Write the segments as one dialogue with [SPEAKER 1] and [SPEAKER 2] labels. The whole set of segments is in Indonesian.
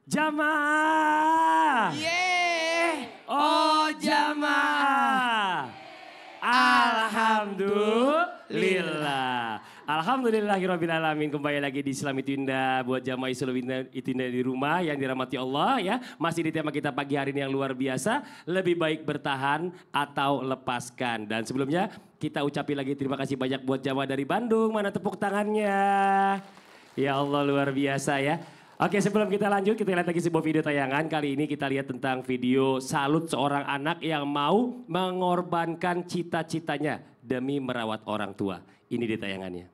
[SPEAKER 1] Jamaah.
[SPEAKER 2] Yeay.
[SPEAKER 1] Oh jamaah. Alhamdulillah. Alhamdulillahirrabbilalamin. Kembali lagi di Islam Itu Indah. Buat jamaah Islam Itu Indah di rumah yang dirahmati Allah ya. Masih di tema kita pagi hari ini yang luar biasa. Lebih baik bertahan atau lepaskan. Dan sebelumnya kita ucapin lagi terima kasih banyak buat jamaah dari Bandung. Mana tepuk tangannya. Ya Allah luar biasa ya. Oke, sebelum kita lanjut, kita lihat lagi sebuah video tayangan. Kali ini kita lihat tentang video salut seorang anak yang mau mengorbankan cita-citanya demi merawat orang tua. Ini dia tayangannya.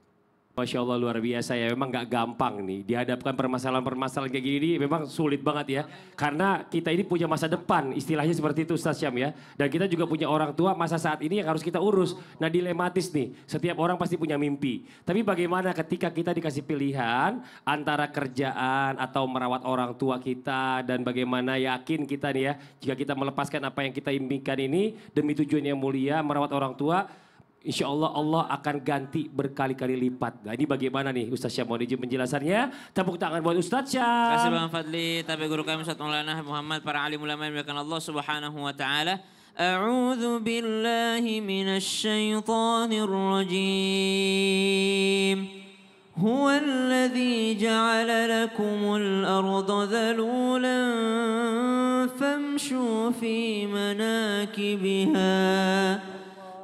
[SPEAKER 1] Masya Allah luar biasa ya, memang gak gampang nih. Dihadapkan permasalahan-permasalahan kayak gini memang sulit banget ya. Karena kita ini punya masa depan, istilahnya seperti itu Ustaz Syam ya. Dan kita juga punya orang tua masa saat ini yang harus kita urus. Nah dilematis nih, setiap orang pasti punya mimpi. Tapi bagaimana ketika kita dikasih pilihan antara kerjaan atau merawat orang tua kita. Dan bagaimana yakin kita nih ya, jika kita melepaskan apa yang kita impikan ini demi tujuan yang mulia merawat orang tua. Insya Allah Allah akan ganti berkali-kali lipat. Nah ini bagaimana nih Ustaz Syam mau izin penjelasannya. Tepuk tangan buat Ustaz Syam.
[SPEAKER 2] Terima kasih Bang Fadli. Tapi guru kami Ustaz Maulana Muhammad, para alim ulama yang dimuliakan Allah Subhanahu wa taala. A'udzu billahi minasy syaithanir rajim. Huwa alladzi ja'ala lakumul arda dhalulan famshu fi manakibiha.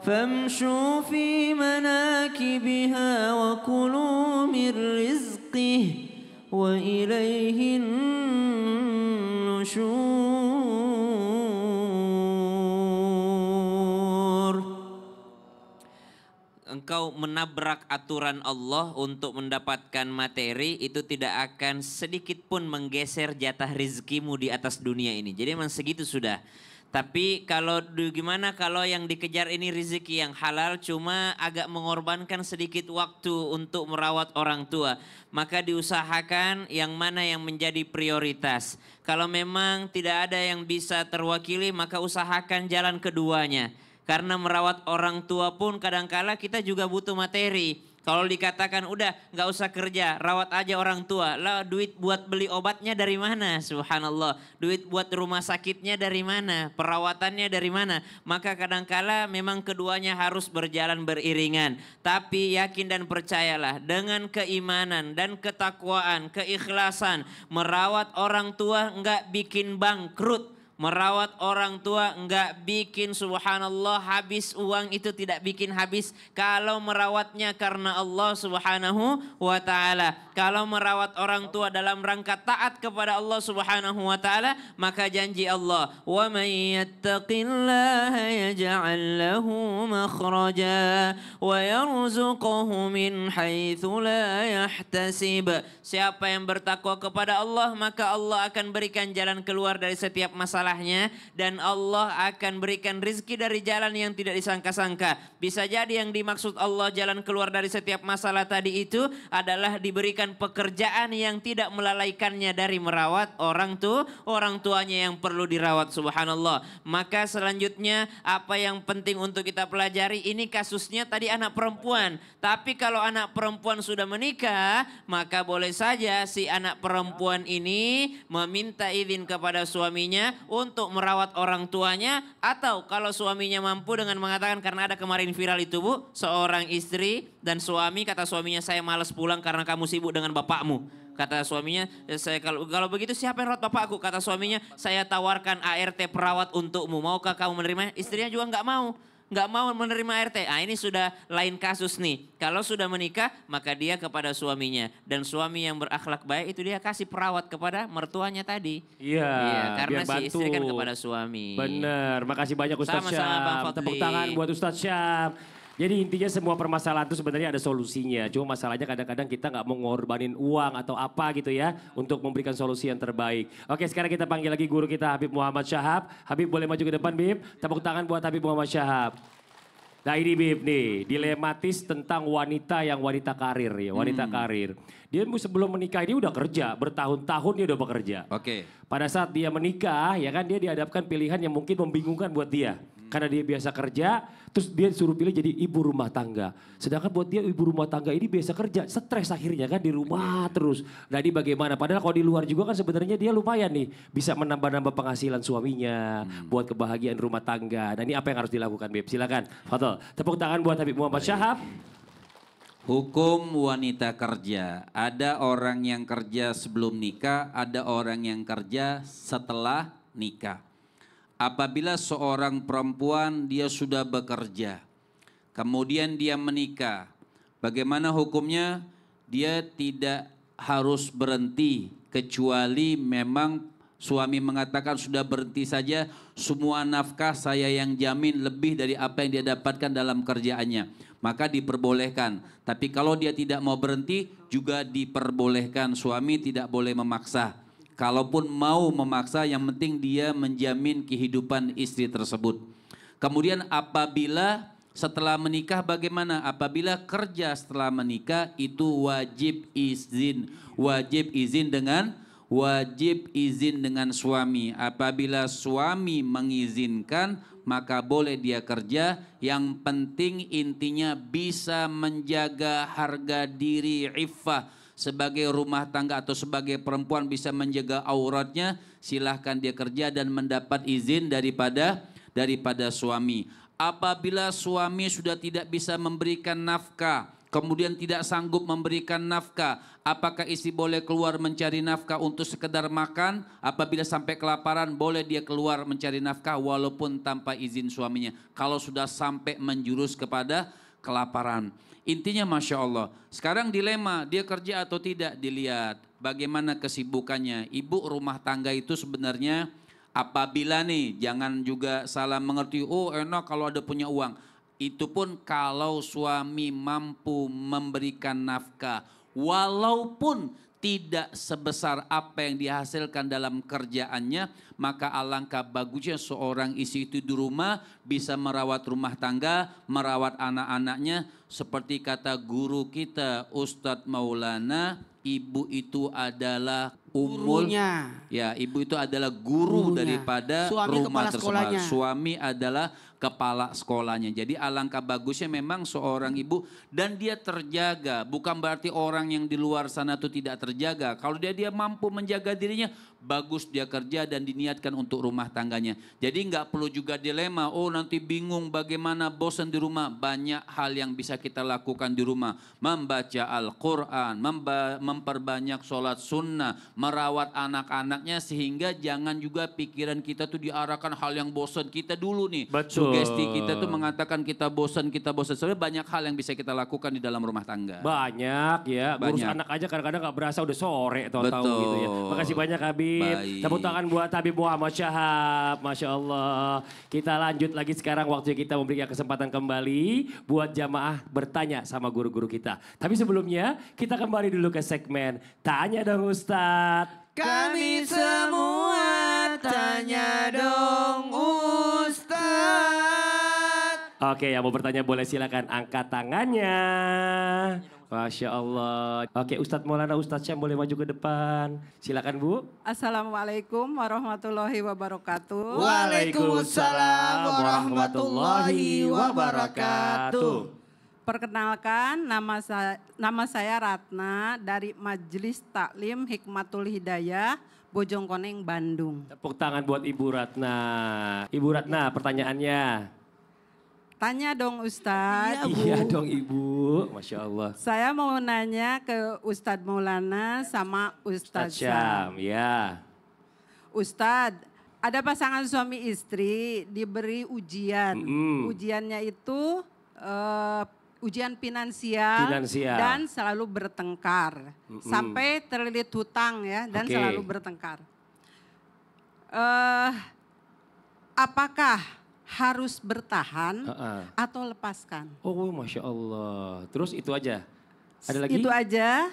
[SPEAKER 2] فامشوا في مناكبها وكلوا من رزقه وإليه النشور. Engkau menabrak aturan Allah untuk mendapatkan materi itu tidak akan sedikit pun menggeser jatah rizkimu di atas dunia ini. Jadi memang segitu sudah. Tapi gimana kalau yang dikejar ini rezeki yang halal cuma agak mengorbankan sedikit waktu untuk merawat orang tua. Maka diusahakan yang mana yang menjadi prioritas. Kalau memang tidak ada yang bisa terwakili maka usahakan jalan keduanya. Karena merawat orang tua pun kadangkala kita juga butuh materi. Kalau dikatakan udah nggak usah kerja, rawat aja orang tua. Lah duit buat beli obatnya dari mana? Subhanallah. Duit buat rumah sakitnya dari mana? Perawatannya dari mana? Maka kadangkala memang keduanya harus berjalan beriringan. Tapi yakin dan percayalah dengan keimanan dan ketakwaan, keikhlasan. Merawat orang tua nggak bikin bangkrut. Merawat orang tua enggak bikin subhanallah habis uang itu tidak bikin habis. Kalau merawatnya karena Allah subhanahu wa ta'ala. Kalau merawat orang tua dalam rangka taat kepada Allah subhanahu wa ta'ala. Maka janji Allah. Wa man yattaqillaha yaj'al lahu makhraja. Wa yarzuquhu min haitsu la yahtasib. Siapa yang bertakwa kepada Allah maka Allah akan berikan jalan keluar dari setiap masalah. Dan Allah akan berikan rizki dari jalan yang tidak disangka-sangka. Bisa jadi yang dimaksud Allah jalan keluar dari setiap masalah tadi itu adalah diberikan pekerjaan yang tidak melalaikannya dari merawat orang tuanya yang perlu dirawat subhanallah. Maka selanjutnya apa yang penting untuk kita pelajari ini kasusnya tadi anak perempuan. Tapi kalau anak perempuan sudah menikah maka boleh saja si anak perempuan ini meminta izin kepada suaminya untuk merawat orang tuanya atau kalau suaminya mampu dengan mengatakan karena ada kemarin viral itu Bu, seorang istri dan suami kata suaminya saya malas pulang karena kamu sibuk dengan bapakmu. Kata suaminya, saya kalau begitu siapa yang rawat bapakku? Kata suaminya, saya tawarkan ART perawat untukmu. Maukah kamu menerima? Istrinya juga nggak mau. Nggak mau menerima ART. Ah ini sudah lain kasus nih. Kalau sudah menikah maka dia kepada suaminya. Dan suami yang berakhlak baik itu dia kasih perawat kepada mertuanya tadi.
[SPEAKER 1] Iya
[SPEAKER 2] karena
[SPEAKER 1] biar
[SPEAKER 2] si istri kan kepada suami.
[SPEAKER 1] Bener, makasih banyak Ustaz Syam.
[SPEAKER 2] Sama-sama Bang Fadli.
[SPEAKER 1] Tepuk tangan buat Ustaz Syam. Jadi intinya semua permasalahan itu sebenarnya ada solusinya. Cuma masalahnya kadang-kadang kita nggak mau ngorbanin uang atau apa gitu ya. Untuk memberikan solusi yang terbaik. Oke sekarang kita panggil lagi guru kita Habib Muhammad Syahab. Habib boleh maju ke depan Bib. Tepuk tangan buat Habib Muhammad Syahab. Nah ini Bib nih, dilematis tentang wanita yang wanita karir ya, wanita karir. Dia sebelum menikah ini udah kerja, bertahun-tahun dia udah bekerja.
[SPEAKER 2] Oke.
[SPEAKER 1] Pada saat dia menikah ya kan dia dihadapkan pilihan yang mungkin membingungkan buat dia. Karena dia biasa kerja, terus dia disuruh pilih jadi ibu rumah tangga. Sedangkan buat dia ibu rumah tangga ini biasa kerja, stres akhirnya kan di rumah terus. Nah ini bagaimana? Padahal kalau di luar juga kan sebenarnya dia lumayan nih. Bisa menambah-nambah penghasilan suaminya, buat kebahagiaan rumah tangga. Nah ini apa yang harus dilakukan Beb? Silakan, Fadol. Tepuk tangan buat Habib Muhammad Syahab.
[SPEAKER 3] Hukum wanita kerja. Ada orang yang kerja sebelum nikah, ada orang yang kerja setelah nikah. Apabila seorang perempuan dia sudah bekerja, kemudian dia menikah, bagaimana hukumnya? Dia tidak harus berhenti kecuali memang suami mengatakan sudah berhenti saja, semua nafkah saya yang jamin lebih dari apa yang dia dapatkan dalam kerjaannya. Maka diperbolehkan. Tapi kalau dia tidak mau berhenti juga diperbolehkan. Suami tidak boleh memaksa. Kalaupun mau memaksa yang penting dia menjamin kehidupan istri tersebut. Kemudian apabila setelah menikah bagaimana? Apabila kerja setelah menikah itu wajib izin. Wajib izin dengan suami. Apabila suami mengizinkan maka boleh dia kerja. Yang penting intinya bisa menjaga harga diri, iffah. Sebagai rumah tangga atau sebagai perempuan bisa menjaga auratnya, silahkan dia kerja dan mendapat izin daripada suami. Apabila suami sudah tidak bisa memberikan nafkah, kemudian tidak sanggup memberikan nafkah, apakah istri boleh keluar mencari nafkah untuk sekedar makan? Apabila sampai kelaparan boleh dia keluar mencari nafkah walaupun tanpa izin suaminya. Kalau sudah sampai menjurus kepada kelaparan. Intinya Masya Allah. Sekarang dilema, dia kerja atau tidak dilihat. Bagaimana kesibukannya. Ibu rumah tangga itu sebenarnya apabila nih, jangan juga salah mengerti, oh enak kalau ada punya uang. Itu pun kalau suami mampu memberikan nafkah. Walaupun tidak sebesar apa yang dihasilkan dalam kerjaannya, maka alangkah bagusnya seorang istri itu di rumah bisa merawat rumah tangga, merawat anak-anaknya. Seperti kata guru kita Ustadz Maulana, ibu itu adalah
[SPEAKER 4] gurunya.
[SPEAKER 3] Ya, ibu itu adalah guru daripada
[SPEAKER 4] suami
[SPEAKER 3] rumah tersebut.
[SPEAKER 4] Sekolahnya.
[SPEAKER 3] Suami adalah kepala sekolahnya. Jadi alangkah bagusnya memang seorang ibu dan dia terjaga. Bukan berarti orang yang di luar sana itu tidak terjaga. Kalau dia mampu menjaga dirinya, bagus dia kerja dan diniatkan untuk rumah tangganya. Jadi nggak perlu juga dilema, oh nanti bingung bagaimana, bosan di rumah. Banyak hal yang bisa kita lakukan di rumah. Membaca Al-Quran, memperbanyak sholat sunnah, merawat anak-anaknya sehingga jangan juga pikiran kita tuh diarahkan hal yang bosan. Kita dulu nih, sugesti kita tuh mengatakan kita bosan. Sebenarnya banyak hal yang bisa kita lakukan di dalam rumah tangga.
[SPEAKER 1] Banyak ya, ngurus anak aja kadang-kadang gak berasa udah sore tahu-tahu gitu ya. Makasih banyak Habib. Tepuk tangan buat Habib Muhammad Syahab. Masya Allah. Kita lanjut lagi sekarang waktunya kita memberikan kesempatan kembali buat jamaah bertanya sama guru-guru kita. Tapi sebelumnya kita kembali dulu ke segmen Tanya Dong Ustadz.
[SPEAKER 4] Kami semua tanya dong Ustadz.
[SPEAKER 1] Oke, yang mau bertanya boleh silakan angkat tangannya. Masya Allah. Oke, Ustadz Maulana, Ustadz Syam boleh maju ke depan. Silakan Bu.
[SPEAKER 5] Assalamualaikum warahmatullahi wabarakatuh.
[SPEAKER 4] Waalaikumsalam warahmatullahi wabarakatuh.
[SPEAKER 5] Perkenalkan, nama saya Ratna dari Majelis Taklim Hikmatul Hidayah, Bojongkoneng, Bandung.
[SPEAKER 1] Tepuk tangan buat Ibu Ratna. Ibu Ratna, pertanyaannya.
[SPEAKER 5] Tanya dong Ustadz.
[SPEAKER 1] Iya dong Ibu, Masya Allah.
[SPEAKER 5] Saya mau nanya ke Ustadz Maulana sama Ustadz Syam.
[SPEAKER 1] Ya.
[SPEAKER 5] Ustadz, ada pasangan suami istri diberi ujian. Ujiannya itu ujian finansial dan selalu bertengkar. Sampai terlilit hutang ya dan selalu bertengkar. Apakah harus bertahan atau lepaskan?
[SPEAKER 1] Oh Masya Allah. Terus itu aja? Ada lagi?
[SPEAKER 5] Itu aja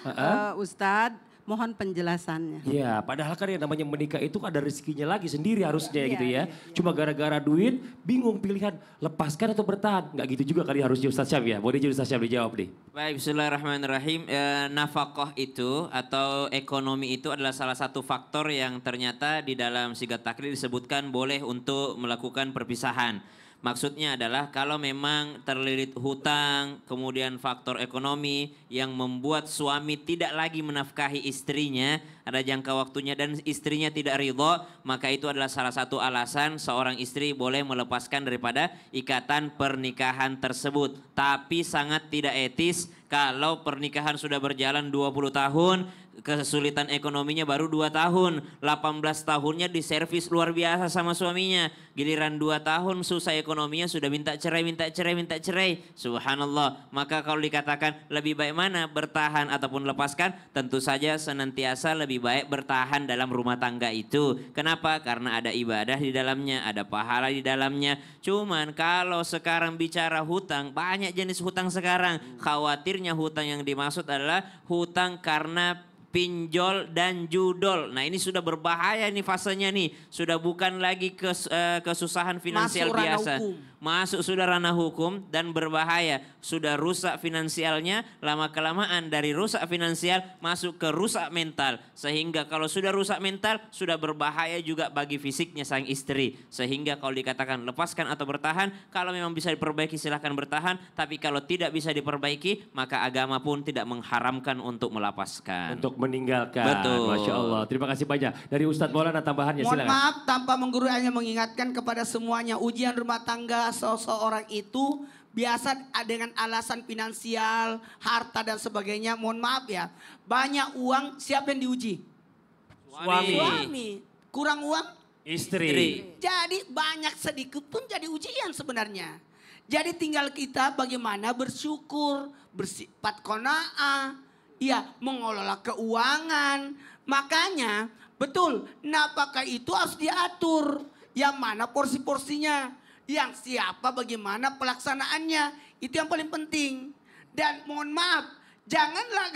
[SPEAKER 5] Ustadz, mohon penjelasannya.
[SPEAKER 1] Ya padahal kan yang namanya menikah itu ada rezekinya lagi sendiri harusnya gitu ya. Cuma gara-gara duit bingung pilihan lepaskan atau bertahan. Nggak gitu juga kali harusnya Ustadz Syam ya. Boleh jadi Ustadz Syam dijawab deh.
[SPEAKER 2] Baik, bismillahirrahmanirrahim. Nafkah itu atau ekonomi itu adalah salah satu faktor yang ternyata di dalam sigat takrir disebutkan boleh untuk melakukan perpisahan. Maksudnya adalah kalau memang terlilit hutang, kemudian faktor ekonomi yang membuat suami tidak lagi menafkahi istrinya, ada jangka waktunya dan istrinya tidak ridho, maka itu adalah salah satu alasan seorang istri boleh melepaskan daripada ikatan pernikahan tersebut. Tapi sangat tidak etis kalau pernikahan sudah berjalan 20 tahun, kesulitan ekonominya baru 2 tahun, 18 tahunnya diservis luar biasa sama suaminya. Giliran 2 tahun susah ekonominya sudah minta cerai, minta cerai, minta cerai. Subhanallah. Maka kalau dikatakan lebih baik mana bertahan ataupun lepaskan, tentu saja senantiasa lebih baik bertahan dalam rumah tangga itu. Kenapa? Karena ada ibadah di dalamnya, ada pahala di dalamnya. Cuman kalau sekarang bicara hutang, banyak jenis hutang sekarang. Khawatirnya hutang yang dimaksud adalah hutang karena pinjol dan judol. Nah ini sudah berbahaya nih fasenya nih. Sudah bukan lagi kesusahan finansial biasa. Masuk sudah ranah hukum dan berbahaya. Sudah rusak finansialnya, lama-kelamaan dari rusak finansial masuk ke rusak mental. Sehingga kalau sudah rusak mental, sudah berbahaya juga bagi fisiknya sang istri. Sehingga kalau dikatakan lepaskan atau bertahan, kalau memang bisa diperbaiki silahkan bertahan. Tapi kalau tidak bisa diperbaiki, maka agama pun tidak mengharamkan untuk melepaskan.
[SPEAKER 1] Untuk meninggalkan.
[SPEAKER 2] Betul.
[SPEAKER 1] Masya Allah. Terima kasih banyak. Dari Ustadz Maulana tambahannya
[SPEAKER 4] Mohon
[SPEAKER 1] silakan.
[SPEAKER 4] maaf tanpa menggurui, hanya mengingatkan kepada semuanya, ujian rumah tangga seseorang itu biasa dengan alasan finansial, harta dan sebagainya. Mohon maaf ya, banyak uang siapa yang diuji? Suami. Kurang uang?
[SPEAKER 1] Istri.
[SPEAKER 4] Jadi banyak sedikit pun jadi ujian sebenarnya. Jadi tinggal kita bagaimana bersyukur, bersifat qanaah, ya mengelola keuangan. Makanya betul, nafkah itu harus diatur. Yang mana porsi-porsinya, yang siapa bagaimana pelaksanaannya. Itu yang paling penting. Dan mohon maaf, janganlah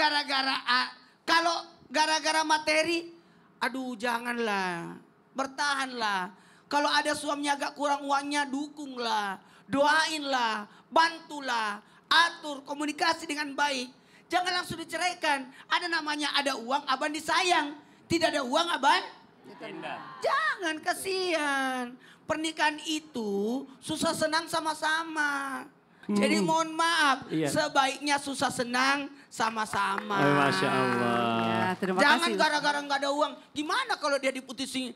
[SPEAKER 4] kalau gara-gara materi, aduh janganlah, bertahanlah. Kalau ada suaminya agak kurang uangnya, dukunglah, doainlah, bantulah, atur komunikasi dengan baik. Jangan langsung diceraikan. Ada namanya ada uang, abang disayang. Tidak ada uang, abang jangan, kasihan. Pernikahan itu susah senang sama-sama. Jadi mohon maaf, sebaiknya susah senang sama-sama.
[SPEAKER 1] Masya Allah.
[SPEAKER 5] Ya, terima
[SPEAKER 4] Jangan
[SPEAKER 5] kasih.
[SPEAKER 4] gara-gara nggak ada uang. Gimana kalau dia diputusin,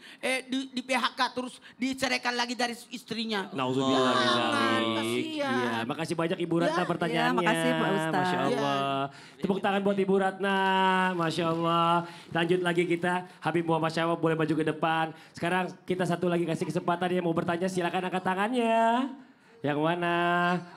[SPEAKER 4] di PHK terus diceraikan lagi dari istrinya?
[SPEAKER 1] Nauzubillah min
[SPEAKER 4] Jangan,
[SPEAKER 1] dzalik.
[SPEAKER 4] kasihan.
[SPEAKER 1] Iya, makasih banyak Ibu Ratna pertanyaannya.
[SPEAKER 5] makasih, Pak Ustadz.
[SPEAKER 1] Masya Allah. Tepuk tangan buat Ibu Ratna. Masya Allah. Lanjut lagi kita. Habib Muhammad Syawab boleh maju ke depan. Sekarang kita satu lagi kasih kesempatan yang mau bertanya. Silakan angkat tangannya. Yang mana?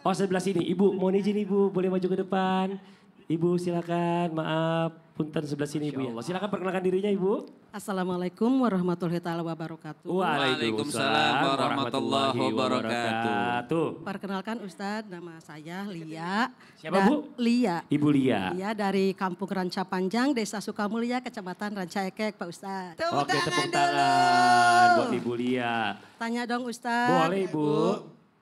[SPEAKER 1] Oh sebelah sini. Ibu, mohon izin Ibu. Boleh maju ke depan. Ibu silakan. Maaf. Punten sebelah sini Ibu ya. Silakan perkenalkan dirinya Ibu.
[SPEAKER 5] Assalamualaikum warahmatullahi taala wabarakatuh.
[SPEAKER 2] Waalaikumsalam warahmatullahi wabarakatuh.
[SPEAKER 5] Perkenalkan Ustadz, nama saya Lia.
[SPEAKER 1] Siapa, Bu?
[SPEAKER 5] Lia.
[SPEAKER 1] Ibu Lia.
[SPEAKER 5] Lia dari Kampung Ranca Panjang, Desa Sukamulya, Kecamatan Ranca Ekek, Pak Ustadz.
[SPEAKER 1] Oke, tepuk tangan buat Ibu Lia.
[SPEAKER 5] Tanya dong Ustadz.
[SPEAKER 1] Boleh Ibu.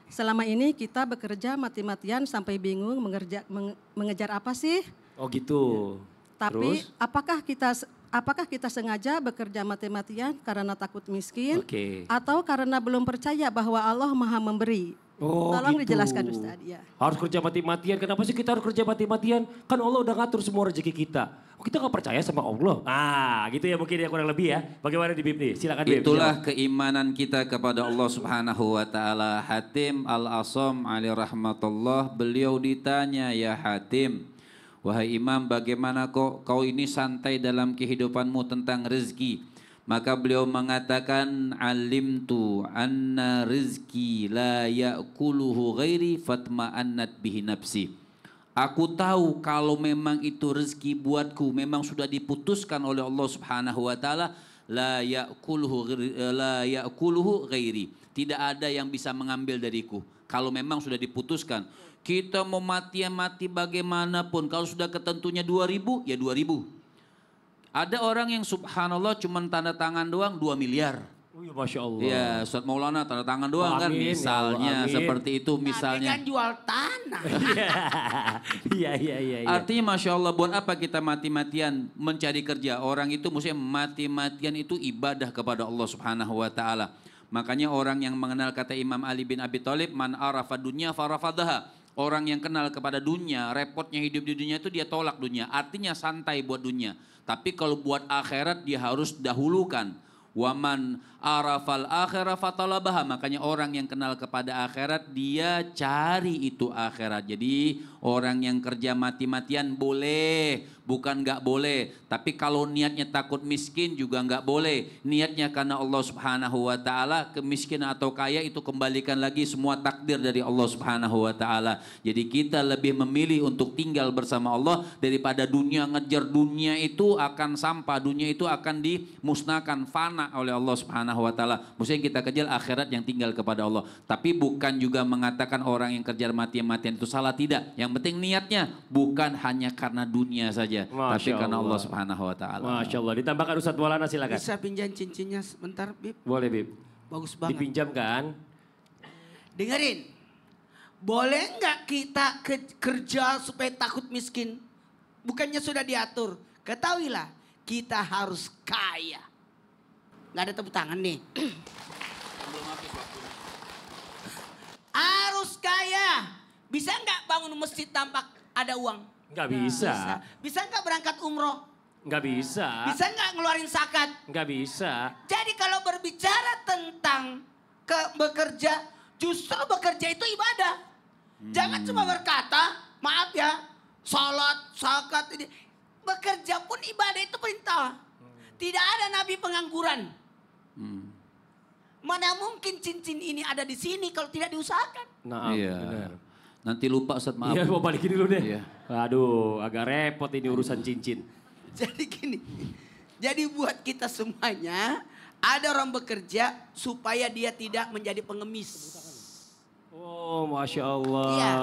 [SPEAKER 5] Selama ini kita bekerja mati-matian sampai bingung mengejar apa sih?
[SPEAKER 1] Oh gitu.
[SPEAKER 5] Tapi
[SPEAKER 1] Terus?
[SPEAKER 5] apakah kita sengaja bekerja mati-matian karena takut miskin?
[SPEAKER 1] Oke.
[SPEAKER 5] Atau karena belum percaya bahwa Allah Maha Memberi?
[SPEAKER 1] Oh,
[SPEAKER 5] Tolong
[SPEAKER 1] gitu.
[SPEAKER 5] dijelaskan Ustadz. Ya.
[SPEAKER 1] Harus kerja mati-matian. Kenapa sih kita harus kerja mati-matian? Kan Allah udah ngatur semua rezeki kita. Oh, kita gak percaya sama Allah. Gitu ya mungkin ya kurang lebih ya. Bagaimana di Bib nih? Silakan Bib.
[SPEAKER 3] Itulah keimanan kita kepada Allah Subhanahu wa taala. Hatim Al-Asam alaihi rahmatullah, beliau ditanya, "Ya Hatim, wahai Imam, bagaimana kok kau ini santai dalam kehidupanmu tentang rezeki?" Maka beliau mengatakan, "Alimtu anna rizki la ya'kuluhu ghairi fatma'annat bihi nafsi." Aku tahu kalau memang itu rezeki buatku memang sudah diputuskan oleh Allah Subhanahu wa taala, la ya'kuluhu ghairi. Tidak ada yang bisa mengambil dariku. Kalau memang sudah diputuskan, kita mau mati bagaimanapun, kalau sudah ketentunya 2.000 ya 2.000. Ada orang yang subhanallah cuma tanda tangan doang 2 miliar.
[SPEAKER 1] Oh ya Masya Allah.
[SPEAKER 3] Ya Ustadz Maulana tanda tangan doang kan
[SPEAKER 1] Amin, ya
[SPEAKER 3] misalnya
[SPEAKER 1] Allah, amin.
[SPEAKER 3] seperti itu
[SPEAKER 4] Nanti
[SPEAKER 3] misalnya.
[SPEAKER 4] kan jual tanah.
[SPEAKER 1] Iya.
[SPEAKER 3] Artinya Masya Allah, buat apa kita mati-matian mencari kerja? Orang itu maksudnya mati-matian itu ibadah kepada Allah Subhanahu wa taala. Makanya orang yang mengenal kata Imam Ali bin Abi Thalib, man arafa dunya farafadaha. Orang yang kenal kepada dunia, repotnya hidup di dunia itu dia tolak dunia. Artinya santai buat dunia. Tapi kalau buat akhirat dia harus dahulukan. Waman arafal akhirah fatalabaha. Makanya orang yang kenal kepada akhirat dia cari itu akhirat. Jadi orang yang kerja mati-matian boleh, bukan nggak boleh. Tapi kalau niatnya takut miskin juga nggak boleh. Niatnya karena Allah Subhanahu wa taala, kemiskinan atau kaya itu kembalikan lagi semua takdir dari Allah Subhanahu wa taala. Jadi kita lebih memilih untuk tinggal bersama Allah daripada dunia. Ngejar dunia itu akan sampah, dunia itu akan dimusnahkan, fana oleh Allah Subhanahu wa taala. Maksudnya kita kejar akhirat yang tinggal kepada Allah. Tapi bukan juga mengatakan orang yang kejar mati-matian itu salah, tidak. Yang penting niatnya bukan hanya karena dunia saja, tapi karena Allah Subhanahu wa taala.
[SPEAKER 1] Masya Allah. Ditambahkan Ustadz Maulana silakan.
[SPEAKER 4] Bisa pinjam cincinnya sebentar, Bib?
[SPEAKER 1] Boleh, Bib.
[SPEAKER 4] Bagus banget.
[SPEAKER 1] Dipinjam kan?
[SPEAKER 4] Dengerin. Boleh nggak kita kerja supaya takut miskin? Bukannya sudah diatur. Ketahuilah, kita harus kaya. Nggak ada tepuk tangan nih. Harus kaya. Bisa nggak bangun masjid tanpa ada uang?
[SPEAKER 1] Nggak bisa.
[SPEAKER 4] Bisa nggak berangkat umroh?
[SPEAKER 1] Nggak bisa.
[SPEAKER 4] Bisa nggak ngeluarin zakat?
[SPEAKER 1] Nggak bisa.
[SPEAKER 4] Jadi kalau berbicara tentang bekerja, justru bekerja itu ibadah. Jangan cuma berkata, maaf ya, sholat, zakat, ini. Bekerja pun ibadah itu perintah. Tidak ada nabi pengangguran. Mana mungkin cincin ini ada di sini kalau tidak diusahakan.
[SPEAKER 1] Nah,
[SPEAKER 3] Iya.
[SPEAKER 1] benar.
[SPEAKER 3] Nanti lupa Ustaz, maaf.
[SPEAKER 1] Iya, mau balikin dulu deh.
[SPEAKER 3] Iya.
[SPEAKER 1] Aduh, agak repot ini urusan cincin.
[SPEAKER 4] Jadi gini, jadi buat kita semuanya, ada orang bekerja supaya dia tidak menjadi pengemis.
[SPEAKER 1] Oh, Masya Allah.
[SPEAKER 4] Iya.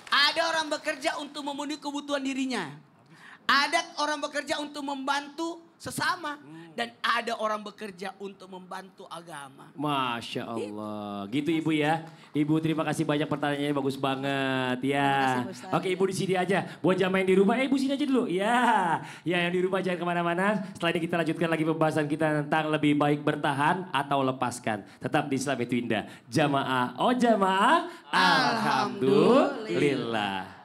[SPEAKER 4] Ada orang bekerja untuk memenuhi kebutuhan dirinya. Ada orang bekerja untuk membantu sesama. Dan ada orang bekerja untuk membantu agama.
[SPEAKER 1] Masya Allah. Gitu Ibu ya. Ibu terima kasih banyak, pertanyaannya bagus banget. Ya.
[SPEAKER 5] Terima kasih, Ustaz.
[SPEAKER 1] Oke Ibu di sini aja. Buat jamaah yang di rumah, Ibu sini aja dulu. Ya. Ya yang di rumah jangan kemana-mana. Setelah ini kita lanjutkan lagi pembahasan kita tentang lebih baik bertahan atau lepaskan. Tetap di Islam itu indah. Jamaah. Oh jamaah. Alhamdulillah.